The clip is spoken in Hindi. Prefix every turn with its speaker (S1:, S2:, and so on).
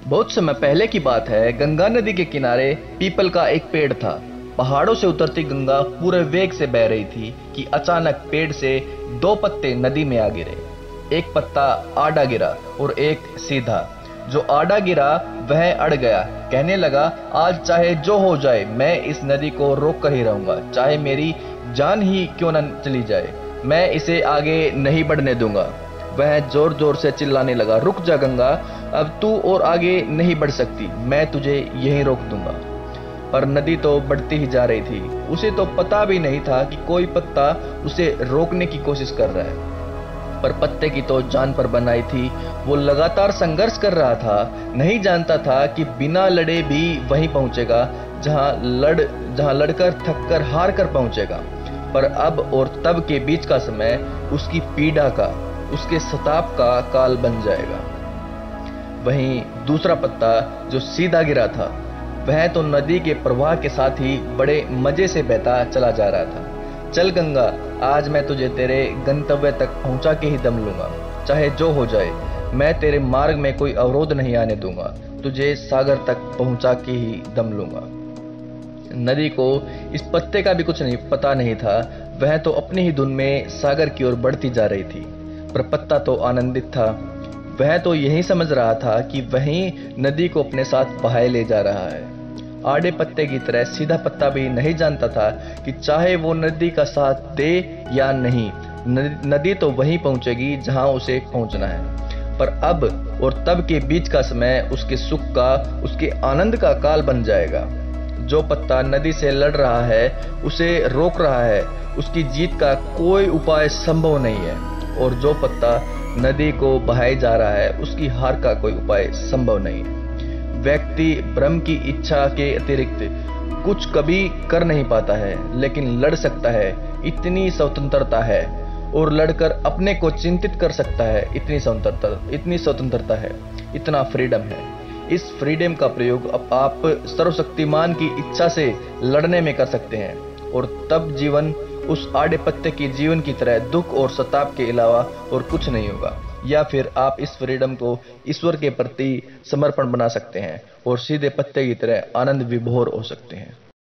S1: बहुत समय पहले की बात है। गंगा नदी के किनारे पीपल का एक पेड़ था। पहाड़ों से उतरती गंगा पूरे वेग से बह रही थी कि अचानक पेड़ से दो पत्ते नदी में आ गिरे। एक पत्ता आड़ा गिरा और एक सीधा। जो आड़ा गिरा वह अड़ गया, कहने लगा, आज चाहे जो हो जाए मैं इस नदी को रोक कर ही रहूंगा, चाहे मेरी जान ही क्यों न चली जाए, मैं इसे आगे नहीं बढ़ने दूंगा। वह जोर जोर से चिल्लाने लगा, रुक जा गंगा, अब तू और आगे नहीं बढ़ सकती, मैं तुझे यहीं रोक दूंगा। पर नदी तो बढ़ती ही जा रही थी। उसे तो पता भी नहीं था कि कोई पत्ता उसे रोकने की कोशिश कर रहा है। पर पत्ते की तो जान पर बनाई थी। वो लगातार संघर्ष कर रहा था। नहीं जानता था कि बिना लड़े भी वहीं पहुंचेगा जहां लड़कर थक कर हार कर पहुंचेगा। पर अब और तब के बीच का समय उसकी पीड़ा का, उसके सताप का काल बन जाएगा। वहीं दूसरा पत्ता जो सीधा गिरा था, वह तो नदी के प्रवाह के साथ ही बड़े मजे से बहता चला जा रहा था। चल गंगा, आज मैं तुझे तेरे गंतव्य तक पहुंचा के ही दम लूंगा, चाहे जो हो जाए, मैं तेरे मार्ग में कोई अवरोध नहीं आने दूंगा, तुझे सागर तक पहुंचा के ही दम लूंगा। नदी को इस पत्ते का भी कुछ पता नहीं था। वह तो अपनी ही धुन में सागर की ओर बढ़ती जा रही थी। पर पत्ता तो आनंदित था। वह तो यही समझ रहा था कि वही नदी को अपने साथ बहाए ले जा रहा है। आड़े पत्ते की तरह सीधा पत्ता भी नहीं जानता था कि चाहे वो नदी का साथ दे या नहीं, नदी तो वहीं पहुंचेगी जहां उसे पहुंचना है। पर अब और तब के बीच का समय उसके सुख का, उसके आनंद का काल बन जाएगा। जो पत्ता नदी से लड़ रहा है, उसे रोक रहा है, उसकी जीत का कोई उपाय संभव नहीं है। और जो पत्ता नदी को बहाए जा रहा है, उसकी हार का कोई उपाय संभव नहीं है। व्यक्ति ब्रह्म की इच्छा के अतिरिक्त कुछ कभी कर नहीं पाता है, लेकिन लड़ सकता है, इतनी स्वतंत्रता है। और लड़कर अपने को चिंतित कर सकता है, इतनी स्वतंत्रता है, इतना फ्रीडम है। इस फ्रीडम का प्रयोग अब आप सर्वशक्तिमान की इच्छा से लड़ने में कर सकते हैं। और तब जीवन उस आड़े पत्ते की जीवन की तरह दुख और सताप के अलावा और कुछ नहीं होगा। या फिर आप इस फ्रीडम को ईश्वर के प्रति समर्पण बना सकते हैं और सीधे पत्ते की तरह आनंद विभोर हो सकते हैं।